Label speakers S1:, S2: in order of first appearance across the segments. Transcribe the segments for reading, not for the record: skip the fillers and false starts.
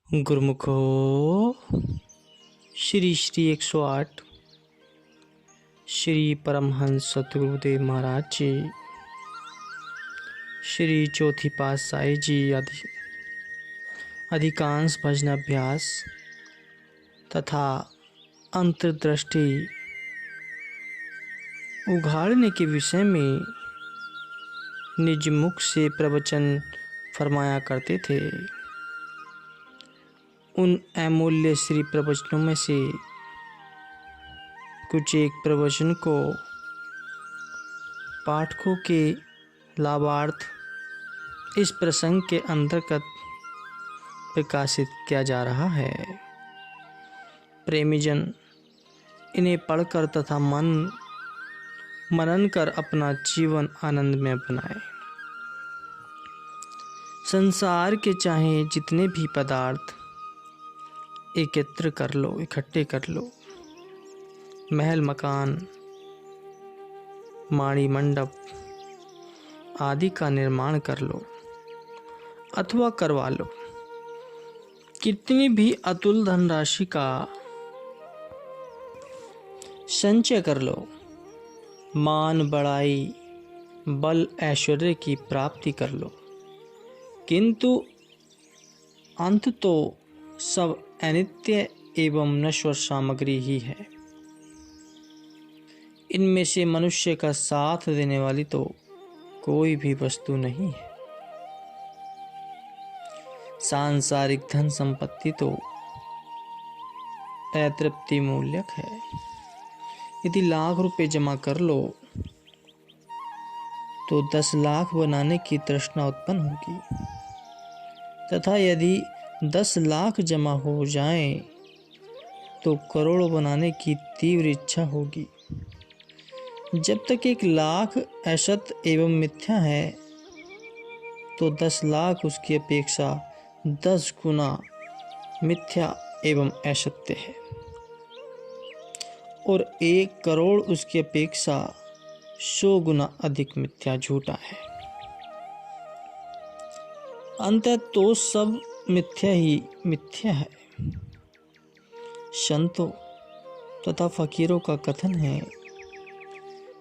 S1: गुरुमुखो श्री श्री 108 श्री परमहंस सतगुरुदेव महाराज जी, श्री चौथी पातशाही जी अधिकांश भजन अभ्यास तथा अंतर्दृष्टि उघाड़ने के विषय में निज मुख से प्रवचन फरमाया करते थे। उन अमूल्य श्री प्रवचनों में से कुछ एक प्रवचन को पाठकों के लाभार्थ इस प्रसंग के अंतर्गत प्रकाशित किया जा रहा है। प्रेमीजन इन्हें पढ़कर तथा मनन कर अपना जीवन आनंद में बनाए। संसार के चाहे जितने भी पदार्थ एकत्र कर लो, इकट्ठे कर लो, महल मकान माड़ी मंडप आदि का निर्माण कर लो अथवा करवा लो, कितनी भी अतुल धनराशि का संचय कर लो, मान बढ़ाई बल ऐश्वर्य की प्राप्ति कर लो, किंतु अंत तो सब अनित्य एवं नश्वर सामग्री ही है। इनमें से मनुष्य का साथ देने वाली तो कोई भी वस्तु नहीं है। सांसारिक धन संपत्ति तो अतृप्ति मूल्यक है। यदि लाख रुपए जमा कर लो तो 10 लाख बनाने की तृष्णा उत्पन्न होगी, तथा यदि 10 लाख जमा हो जाएं तो करोड़ बनाने की तीव्र इच्छा होगी। जब तक 1 लाख असत एवं मिथ्या है तो 10 लाख उसकी अपेक्षा 10 गुना मिथ्या एवं असत्य है, और 1 करोड़ उसकी अपेक्षा 100 गुना अधिक मिथ्या झूठा है। अंततः तो सब मिथ्या ही मिथ्या है। संतों तथा फकीरों का कथन है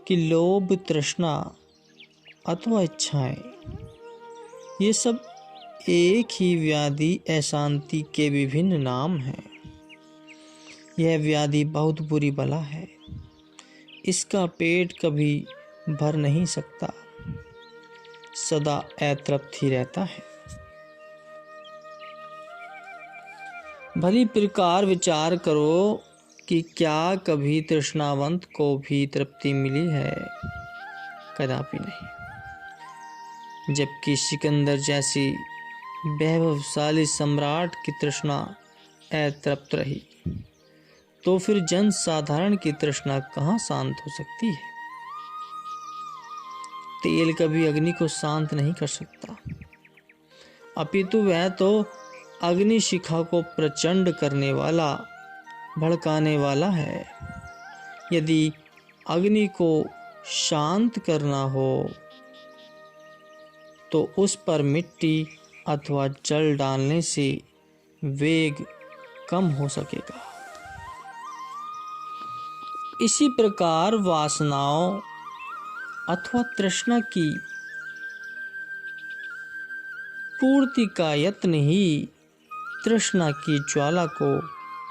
S1: कि लोभ, तृष्णा अथवा इच्छाएं, ये सब एक ही व्याधि अशांति के विभिन्न नाम हैं। यह व्याधि बहुत बुरी बला है। इसका पेट कभी भर नहीं सकता, सदा अतृप्त ही रहता है। भली प्रकार विचार करो कि क्या कभी तृष्णावंत को भी तृप्ति मिली है? कदापि नहीं। जबकि सिकंदर जैसी वैभवशाली सम्राट की तृष्णा अतृप्त रही, तो फिर जन साधारण की तृष्णा कहाँ शांत हो सकती है? तेल कभी अग्नि को शांत नहीं कर सकता, अपितु वह तो अग्नि शिखा को प्रचंड करने वाला, भड़काने वाला है। यदि अग्नि को शांत करना हो तो उस पर मिट्टी अथवा जल डालने से वेग कम हो सकेगा। इसी प्रकार वासनाओं अथवा तृष्णा की पूर्ति का यत्न ही तृष्णा की ज्वाला को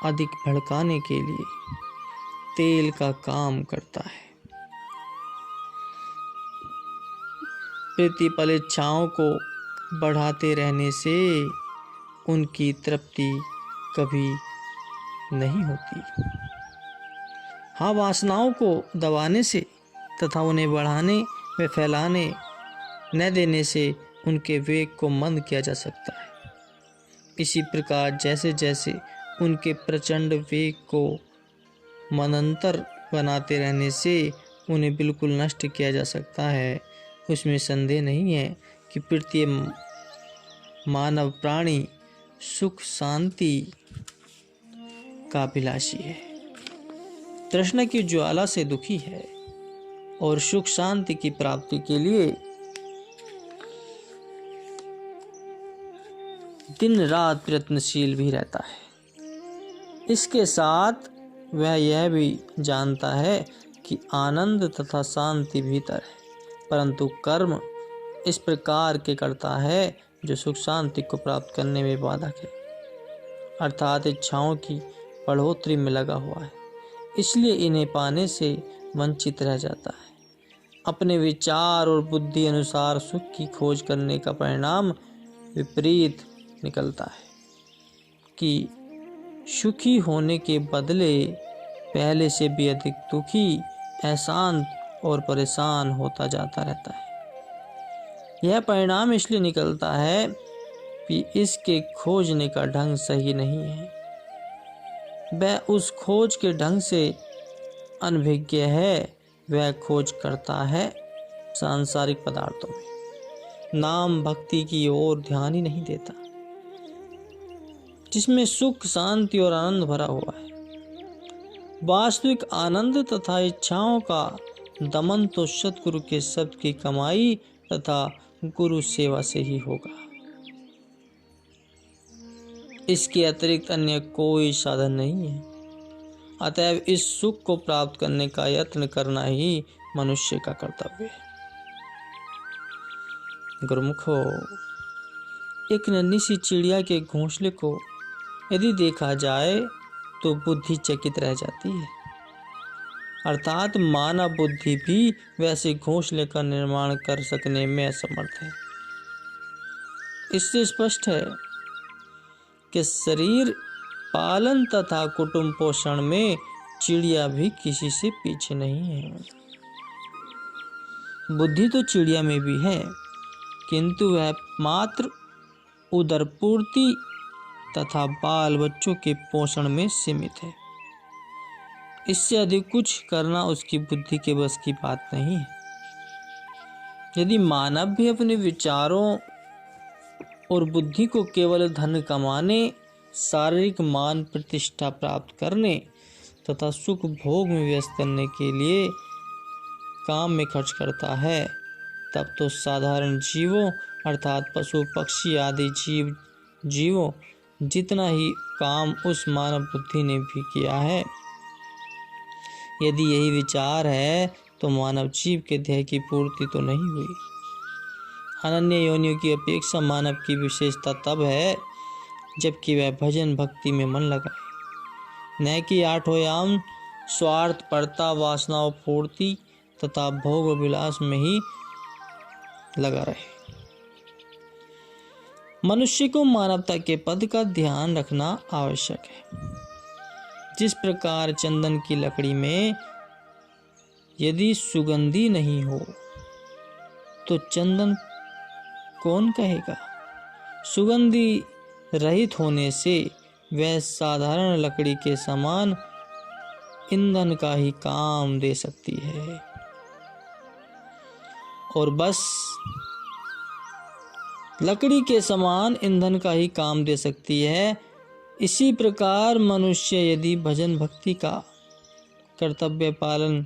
S1: अधिक भड़काने के लिए तेल का काम करता है। प्रतिपल इच्छाओं को बढ़ाते रहने से उनकी तृप्ति कभी नहीं होती। हाँ, वासनाओं को दबाने से तथा उन्हें बढ़ाने व फैलाने न देने से उनके वेग को मंद किया जा सकता है। इसी प्रकार जैसे जैसे उनके प्रचंड वेग को मनंतर बनाते रहने से उन्हें बिल्कुल नष्ट किया जा सकता है, उसमें संदेह नहीं है कि प्रत्येक मानव प्राणी सुख शांति का अभिलाषी है, तृष्णा की ज्वाला से दुखी है और सुख शांति की प्राप्ति के लिए दिन रात प्रयत्नशील भी रहता है। इसके साथ वह यह भी जानता है कि आनंद तथा शांति भीतर है, परंतु कर्म इस प्रकार के करता है जो सुख शांति को प्राप्त करने में बाधक है, अर्थात इच्छाओं की बढ़ोतरी में लगा हुआ है, इसलिए इन्हें पाने से वंचित रह जाता है। अपने विचार और बुद्धि अनुसार सुख की खोज करने का परिणाम विपरीत निकलता है कि सुखी होने के बदले पहले से भी अधिक दुखी, अशांत और परेशान होता जाता रहता है। यह परिणाम इसलिए निकलता है कि इसके खोजने का ढंग सही नहीं है। वह उस खोज के ढंग से अनभिज्ञ है। वह खोज करता है सांसारिक पदार्थों में, नाम भक्ति की ओर ध्यान ही नहीं देता, जिसमें सुख शांति और आनंद भरा हुआ है। वास्तविक आनंद तथा इच्छाओं का दमन तो सतगुरु के शब्द की कमाई तथा गुरु सेवा से ही होगा। इसके अतिरिक्त अन्य कोई साधन नहीं है। अतएव इस सुख को प्राप्त करने का यत्न करना ही मनुष्य का कर्तव्य है। गुरुमुखो, एक नन्ही सी चिड़िया के घोंसले को यदि देखा जाए तो बुद्धि चकित रह जाती है, अर्थात मानव बुद्धि भी वैसे घोंसले का निर्माण कर सकने में असमर्थ है। इससे स्पष्ट है कि शरीर पालन तथा कुटुंब पोषण में चिड़िया भी किसी से पीछे नहीं है। बुद्धि तो चिड़िया में भी है, किंतु वह मात्र उदरपूर्ति तथा बाल बच्चों के पोषण में सीमित है। इससे अधिक कुछ करना उसकी बुद्धि के बस की बात नहीं है। यदि मानव भी अपने विचारों और बुद्धि को केवल धन कमाने, शारीरिक मान प्रतिष्ठा प्राप्त करने तथा सुख भोग में व्यस्त करने के लिए काम में खर्च करता है, तब तो साधारण जीवों अर्थात पशु पक्षी आदि जीवों जितना ही काम उस मानव बुद्धि ने भी किया है। यदि यही विचार है तो मानव जीव के ध्येय की पूर्ति तो नहीं हुई। अनन्य योनियों की अपेक्षा मानव की विशेषता तब है जबकि वह भजन भक्ति में मन लगाए, न कि आठों याम स्वार्थ परता, वासनाओं पूर्ति तथा भोग विलास में ही लगा रहे। मनुष्य को मानवता के पद का ध्यान रखना आवश्यक है। जिस प्रकार चंदन की लकड़ी में यदि सुगंधी नहीं हो तो चंदन कौन कहेगा। सुगंधी रहित होने से वह साधारण लकड़ी के समान ईंधन का ही काम दे सकती है और बस लकड़ी के समान ईंधन का ही काम दे सकती है। इसी प्रकार मनुष्य यदि भजन भक्ति का कर्तव्य पालन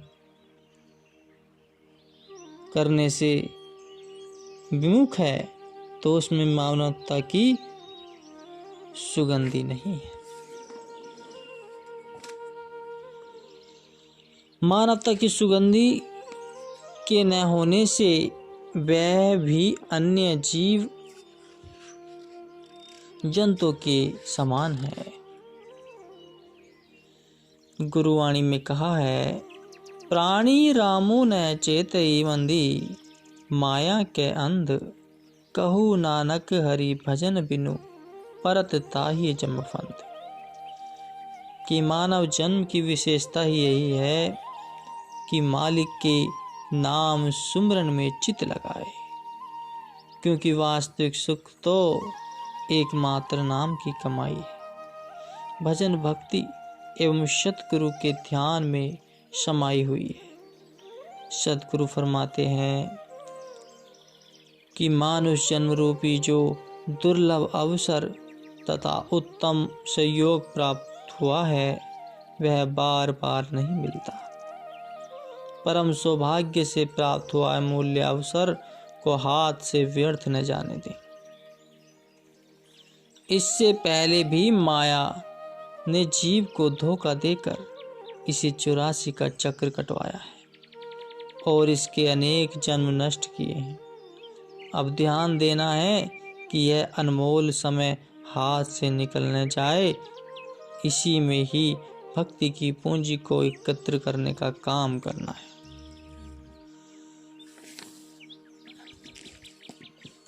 S1: करने से विमुख है तो उसमें मानवता की सुगंधी नहीं है। मानवता की सुगंधी के न होने से वह भी अन्य जीव जंतु के समान है। गुरुवाणी में कहा है, प्राणी रामो न चेतई मंदी, माया के अंध कहू नानक हरि भजन बिनु परत ताहि जमफंद। कि मानव जन्म की विशेषता ही यही है कि मालिक के नाम सुमरन में चित लगाए, क्योंकि वास्तविक सुख तो एकमात्र नाम की कमाई है। भजन भक्ति एवं सतगुरु के ध्यान में समाई हुई है। सतगुरु फरमाते हैं कि मानुष जन्म रूपी जो दुर्लभ अवसर तथा उत्तम संयोग प्राप्त हुआ है वह बार बार नहीं मिलता। परम सौभाग्य से प्राप्त हुआ अमूल्य अवसर को हाथ से व्यर्थ न जाने दें। इससे पहले भी माया ने जीव को धोखा देकर इसे 84 का चक्र कटवाया है और इसके अनेक जन्म नष्ट किए हैं। अब ध्यान देना है कि यह अनमोल समय हाथ से निकल न जाए। इसी में ही भक्ति की पूंजी को एकत्र करने का काम करना है।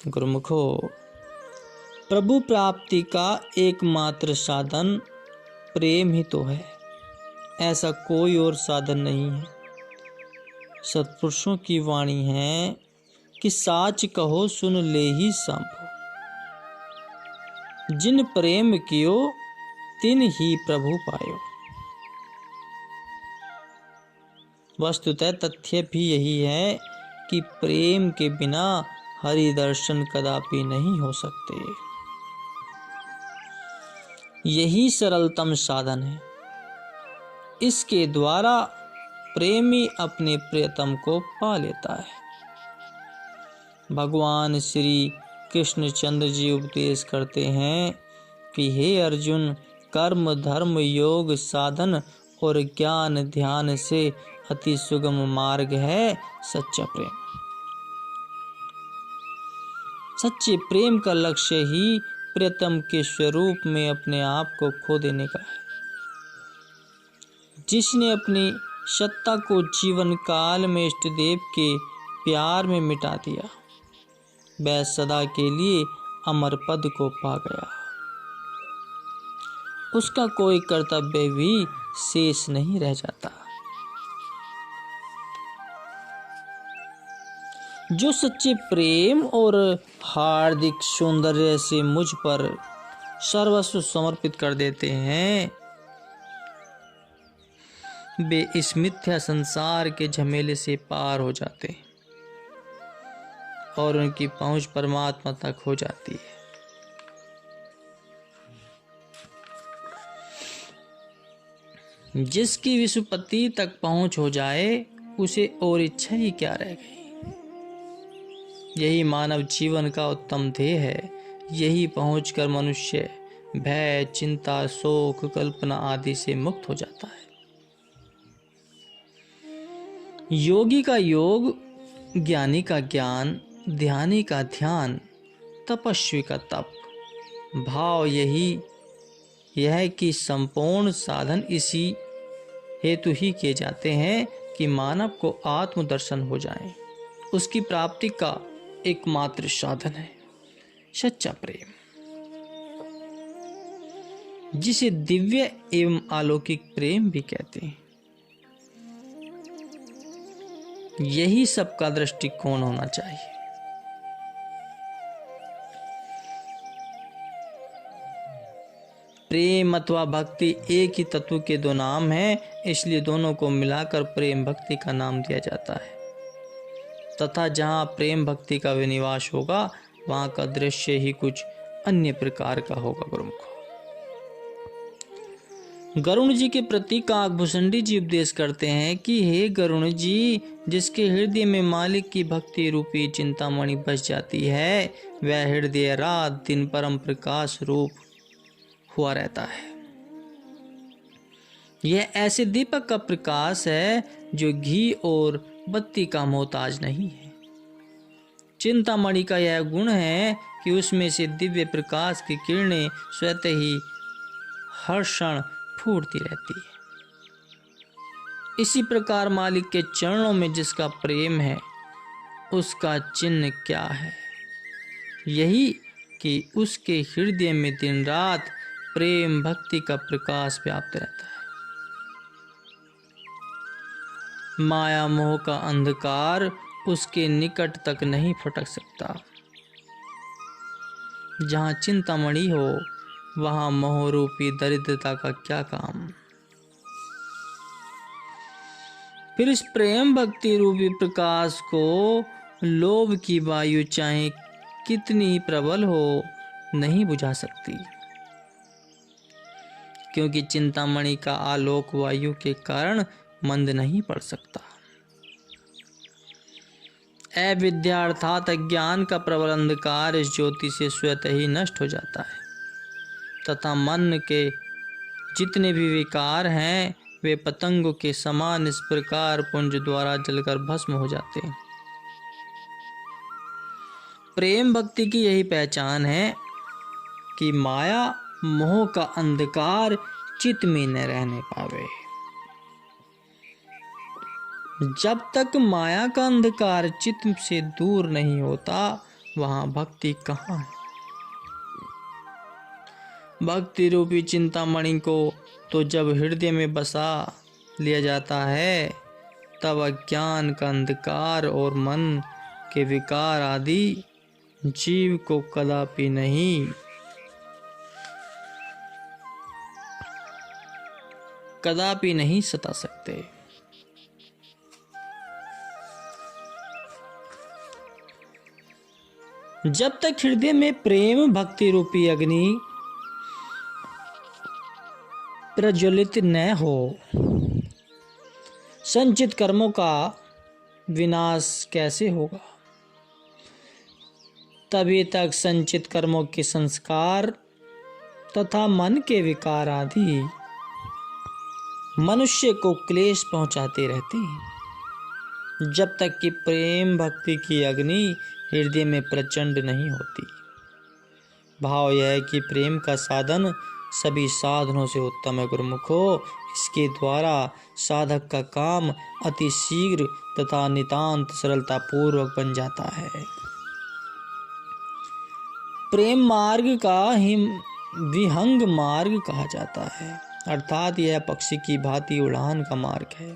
S1: गुरुमुखो, प्रभु प्राप्ति का एकमात्र साधन प्रेम ही तो है, ऐसा कोई और साधन नहीं है। सत्पुरुषों की वाणी है कि साच कहो सुन ले ही संभो, जिन प्रेम कियो तिन ही प्रभु पायो। वस्तुतः तथ्य भी यही है कि प्रेम के बिना हरि दर्शन कदापि नहीं हो सकते। यही सरलतम साधन है। इसके द्वारा प्रेमी अपने प्रियतम को पा लेता है। भगवान श्री कृष्णचंद्र जी उपदेश करते हैं कि हे अर्जुन, कर्म धर्म योग साधन और ज्ञान ध्यान से अति सुगम मार्ग है सच्चा प्रेम। सच्चे प्रेम का लक्ष्य ही प्रियतम के स्वरूप में अपने आप को खो देने का है। जिसने अपनी सत्ता को जीवन काल में इष्ट देव के प्यार में मिटा दिया, वह सदा के लिए अमर पद को पा गया। उसका कोई कर्तव्य भी शेष नहीं रह जाता। जो सच्चे प्रेम और हार्दिक सौंदर्य से मुझ पर सर्वस्व समर्पित कर देते हैं, वे इस मिथ्या संसार के झमेले से पार हो जाते हैं और उनकी पहुंच परमात्मा तक हो जाती है। जिसकी विषुपति तक पहुंच हो जाए, उसे और इच्छा ही क्या रह गई। यही मानव जीवन का उत्तम ध्येय है। यही पहुंचकर मनुष्य भय, चिंता, शोक, कल्पना आदि से मुक्त हो जाता है। योगी का योग, ज्ञानी का ज्ञान, ध्यानी का ध्यान, तपस्वी का तप। भाव यह कि संपूर्ण साधन इसी हेतु ही किए जाते हैं कि मानव को आत्मदर्शन हो जाए। उसकी प्राप्ति का एकमात्र साधन है सच्चा प्रेम, जिसे दिव्य एवं अलौकिक प्रेम भी कहते हैं। यही सबका दृष्टिकोण होना चाहिए। प्रेम अथवा भक्ति एक ही तत्व के दो नाम हैं, इसलिए दोनों को मिलाकर प्रेम भक्ति का नाम दिया जाता है। तथा जहाँ प्रेम भक्ति का विनिवास होगा, वहाँ का दृश्य ही कुछ अन्य प्रकार का होगा। गुरुमुख गरुण जी के प्रति काकभूषणी जी उपदेश करते हैं कि हे गरुण जी, जिसके हृदय में मालिक की भक्ति रूपी चिंतामणि बस जाती है, वह हृदय रात दिन परम प्रकाश रूप हुआ रहता है। यह ऐसे दीपक का प्रकाश है जो घी और बत्ती का मोहताज नहीं है। चिंतामणि का यह गुण है कि उसमें से दिव्य प्रकाश की किरणें स्वतः ही हर क्षण फूटती रहती है। इसी प्रकार मालिक के चरणों में जिसका प्रेम है, उसका चिन्ह क्या है? यही कि उसके हृदय में दिन रात प्रेम भक्ति का प्रकाश व्याप्त रहता है। माया मोह का अंधकार उसके निकट तक नहीं फटक सकता। जहाँ चिंतामणि हो, वहाँ मोह रूपी दरिद्रता का क्या काम। फिर इस प्रेम भक्ति रूपी प्रकाश को लोभ की वायु चाहे कितनी ही प्रबल हो, नहीं बुझा सकती, क्योंकि चिंतामणि का आलोक वायु के कारण मंद नहीं पड़ सकता। अविद्या अर्थात अज्ञान का प्रबल अंधकार इस ज्योति से स्वतः ही नष्ट हो जाता है। तथा मन के जितने भी विकार हैं वे पतंगों के समान इस प्रकार पुंज द्वारा जलकर भस्म हो जाते हैं। प्रेम भक्ति की यही पहचान है कि माया मोह का अंधकार चित्त में न रहने पावे। जब तक माया का अंधकार चित्त से दूर नहीं होता वहां भक्ति कहाँ है। भक्ति रूपी चिंतामणि को तो जब हृदय में बसा लिया जाता है तब अज्ञान का अंधकार और मन के विकार आदि जीव को कदापि नहीं सता सकते। जब तक हृदय में प्रेम भक्ति रूपी अग्नि प्रज्वलित न हो संचित कर्मों का विनाश कैसे होगा। तभी तक संचित कर्मों के संस्कार तथा मन के विकार आदि मनुष्य को क्लेश पहुंचाते रहते हैं जब तक कि प्रेम भक्ति की अग्नि हृदय में प्रचंड नहीं होती। भाव यह है कि प्रेम का साधन सभी साधनों से उत्तम है गुरुमुखो। इसके द्वारा साधक का काम अति शीघ्र तथा नितांत सरलता पूर्वक बन जाता है। प्रेम मार्ग का ही विहंग मार्ग कहा जाता है, अर्थात यह पक्षी की भांति उड़ान का मार्ग है।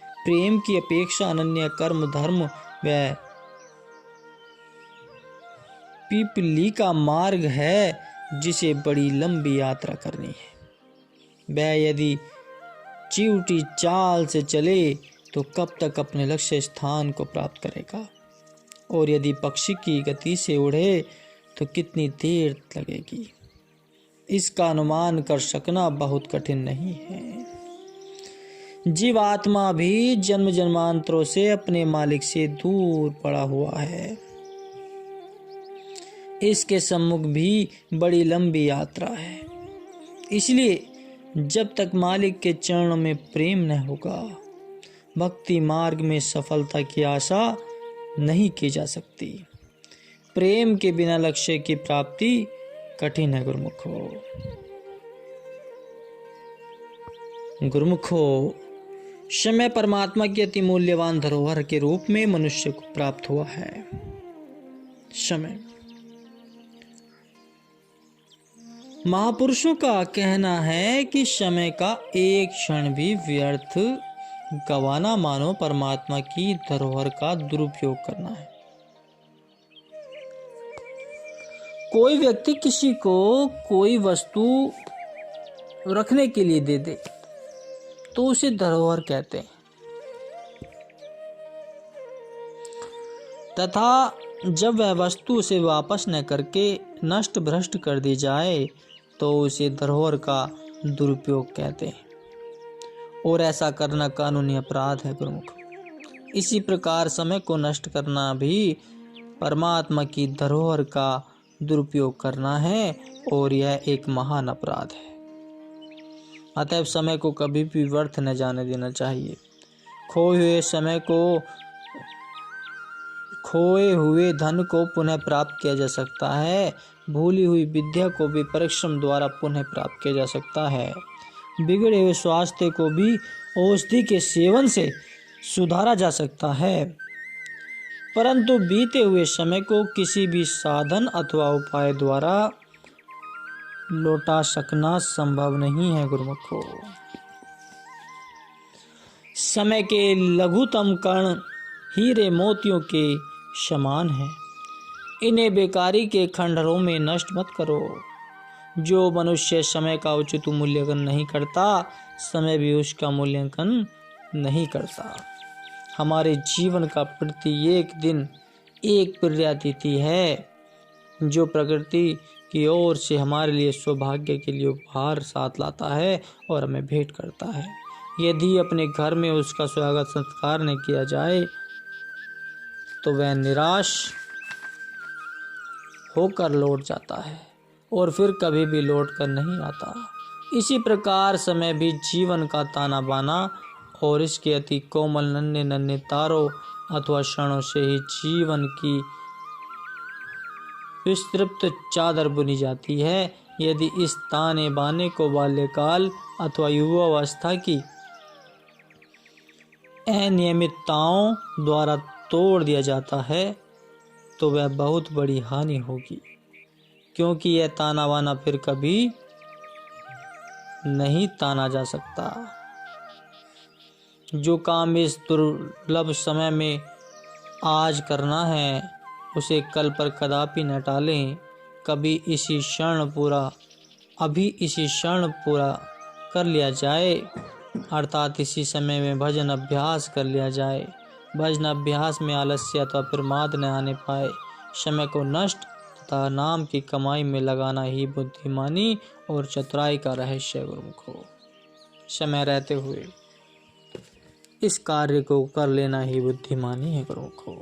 S1: प्रेम की अपेक्षा अनन्य कर्म धर्म व पीपली का मार्ग है जिसे बड़ी लंबी यात्रा करनी है। वह यदि चिऊटी चाल से चले तो कब तक अपने लक्ष्य स्थान को प्राप्त करेगा, और यदि पक्षी की गति से उड़े तो कितनी देर लगेगी, इसका अनुमान कर सकना बहुत कठिन नहीं है। जीवात्मा भी जन्म जन्मांतरों से अपने मालिक से दूर पड़ा हुआ है। इसके सम्मुख भी बड़ी लंबी यात्रा है। इसलिए जब तक मालिक के चरणों में प्रेम न होगा भक्ति मार्ग में सफलता की आशा नहीं की जा सकती। प्रेम के बिना लक्ष्य की प्राप्ति कठिन है गुरुमुखो। समय परमात्मा की अति मूल्यवान धरोहर के रूप में मनुष्य को प्राप्त हुआ है। समय महापुरुषों का कहना है कि समय का एक क्षण भी व्यर्थ गंवाना मानो परमात्मा की धरोहर का दुरुपयोग करना है। कोई व्यक्ति किसी को कोई वस्तु रखने के लिए दे दे तो उसे धरोहर कहते हैं, तथा जब वह वस्तु उसे वापस न करके नष्ट भ्रष्ट कर दी जाए तो उसे धरोहर का दुरुपयोग कहते हैं, और ऐसा करना कानूनी अपराध है गुरुमुख। इसी प्रकार समय को नष्ट करना भी परमात्मा की धरोहर का दुरुपयोग करना है, और यह एक महान अपराध है। अतएव समय को कभी भी व्यर्थ न जाने देना चाहिए। खोए हुए धन को पुनः प्राप्त किया जा सकता है, भूली हुई विद्या को भी परिश्रम द्वारा पुनः प्राप्त किया जा सकता है, बिगड़े हुए स्वास्थ्य को भी औषधि के सेवन से सुधारा जा सकता है, परंतु बीते हुए समय को किसी भी साधन अथवा उपाय द्वारा लौटा सकना संभव नहीं है गुरुमुखो। समय के लघुतम कण हीरे मोतियों के समान है, इन्हें बेकारी के खंडहरों में नष्ट मत करो। जो मनुष्य समय का उचित मूल्यांकन नहीं करता समय भी उसका मूल्यांकन नहीं करता। हमारे जीवन का प्रत्येक दिन एक प्रियतिथि है जो प्रकृति की ओर से हमारे लिए सौभाग्य के लिए उपहार साथ लाता है और हमें भेंट करता है। यदि अपने घर में उसका स्वागत सत्कार नहीं किया जाए तो वह निराश होकर लौट जाता है और फिर कभी भी लौट कर नहीं आता। इसी प्रकार समय भी जीवन का ताना बाना और इसके अति कोमल नन्हे नन्हे तारों अथवा क्षणों से ही जीवन की विस्तृत चादर बुनी जाती है। यदि इस ताने बाने को बाल्यकाल अथवा युवावस्था की अनियमितताओं द्वारा तोड़ दिया जाता है तो वह बहुत बड़ी हानि होगी, क्योंकि यह ताना बाना फिर कभी नहीं ताना जा सकता। जो काम इस दुर्लभ समय में आज करना है उसे कल पर कदापि न टालें। अभी इसी क्षण पूरा कर लिया जाए, अर्थात इसी समय में भजन अभ्यास कर लिया जाए। भजन अभ्यास में आलस्य अथवा प्रमाद न आने पाए। समय को नष्ट तथा नाम की कमाई में लगाना ही बुद्धिमानी और चतुराई का रहस्य है गुरुमुखो। समय रहते हुए इस कार्य को कर लेना ही बुद्धिमानी है गुरुमुखो।